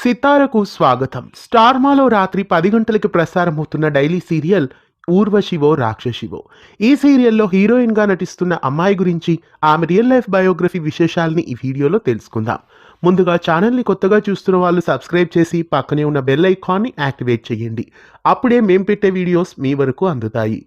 సితారకు స్వాగతం. స్టార్మాలో రాత్రి 10 గంటలకి ప్రసారమవుతున్న డైలీ సీరియల్ ఊర్వశివో రాక్షసివో. ఈ సీరియల్లో హీరోయిన్గా నటిస్తున్న అమ్మాయి గురించి, ఆమె రియల్ లైఫ్ బయోగ్రఫీ విశేషాలని ఈ వీడియోలో తెలుసుకుందాం. ముందుగా ఛానల్ని కొత్తగా చూస్తున్న వాళ్ళు సబ్స్క్రైబ్ చేసి పక్కనే ఉన్న బెల్ ఐకాన్ని యాక్టివేట్ చేయండి. అప్పుడే మేం పెట్టే వీడియోస్ మీ వరకు అందుతాయి.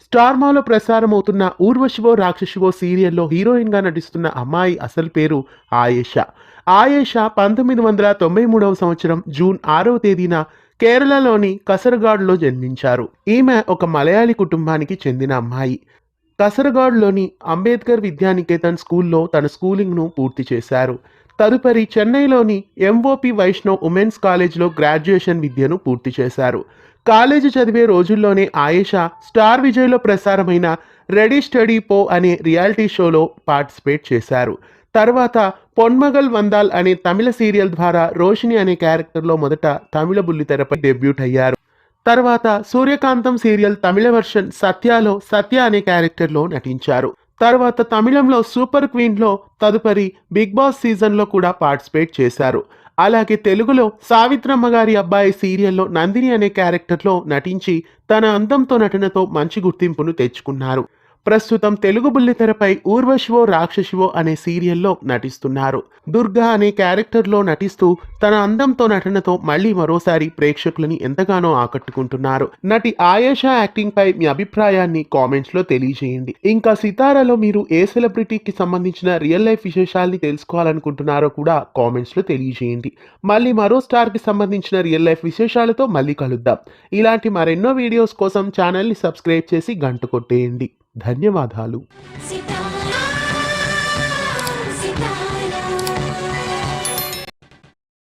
స్టార్మాలో ప్రసారమవుతున్న ఊర్వశివో రాక్షసివో సీరియల్లో హీరోయిన్గా నటిస్తున్న అమ్మాయి అసలు పేరు ఆయేషా. ఆయేషా 1993 సంవత్సరం జూన్ 6వ తేదీన కేరళలోని కసరగాడ్లో జన్మించారు. ఈమె ఒక మలయాళీ కుటుంబానికి చెందిన అమ్మాయి. కసరగాడ్లోని అంబేద్కర్ విద్యానికేతన్ స్కూల్లో తన స్కూలింగ్ను పూర్తి చేశారు. తదుపరి చెన్నైలోని ఎంఓపి వైష్ణవ్ ఉమెన్స్ కాలేజ్లో గ్రాడ్యుయేషన్ విద్యను పూర్తి చేశారు. కాలేజీ చదివే రోజుల్లోనే ఆయేషా స్టార్ విజయ్లో ప్రసారమైన రెడీ స్టడీ పో అనే రియాలిటీ షోలో పార్టిసిపేట్ చేశారు. తర్వాత పొన్మగల్ వందాల్ అనే తమిళ సీరియల్ ద్వారా రోషిని అనే క్యారెక్టర్లో మొదట తమిళ బుల్లితెరపై డెబ్యూట్ అయ్యారు. తర్వాత సూర్యకాంతం సీరియల్ తమిళ వర్షన్ సత్యాలో సత్య అనే క్యారెక్టర్లో నటించారు. తర్వాత తమిళంలో సూపర్ క్వీన్లో, తదుపరి బిగ్ బాస్ సీజన్లో కూడా పార్టిసిపేట్ చేశారు. అలాగే తెలుగులో సావిత్రమ్మ గారి అబ్బాయి సీరియల్లో నందిని అనే క్యారెక్టర్లో నటించి తన అందంతో నటనతో మంచి గుర్తింపును తెచ్చుకున్నారు. ప్రస్తుతం తెలుగు బుల్లితెరపై ఊర్వశివో రాక్షసివో అనే సీరియల్లో నటిస్తున్నారు. దుర్గా అనే క్యారెక్టర్లో నటిస్తూ తన అందంతో నటనతో మళ్ళీ మరోసారి ప్రేక్షకులని ఎంతగానో ఆకట్టుకుంటున్నారు. నటి ఆయేషా యాక్టింగ్ పై మీ అభిప్రాయాన్ని కామెంట్స్ లో తెలియజేయండి. ఇంకా సితారాలో మీరు ఏ సెలబ్రిటీకి సంబంధించిన రియల్ లైఫ్ విశేషాలని తెలుసుకోవాలనుకుంటున్నారో కూడా కామెంట్స్ లో తెలియజేయండి. మళ్ళీ మరో స్టార్ కి సంబంధించిన రియల్ లైఫ్ విశేషాలతో మళ్ళీ కలుద్దాం. ఇలాంటి మరెన్నో వీడియోస్ కోసం ఛానల్ని సబ్స్క్రైబ్ చేసి గంట కొట్టేయండి. ధన్యవాదాలు.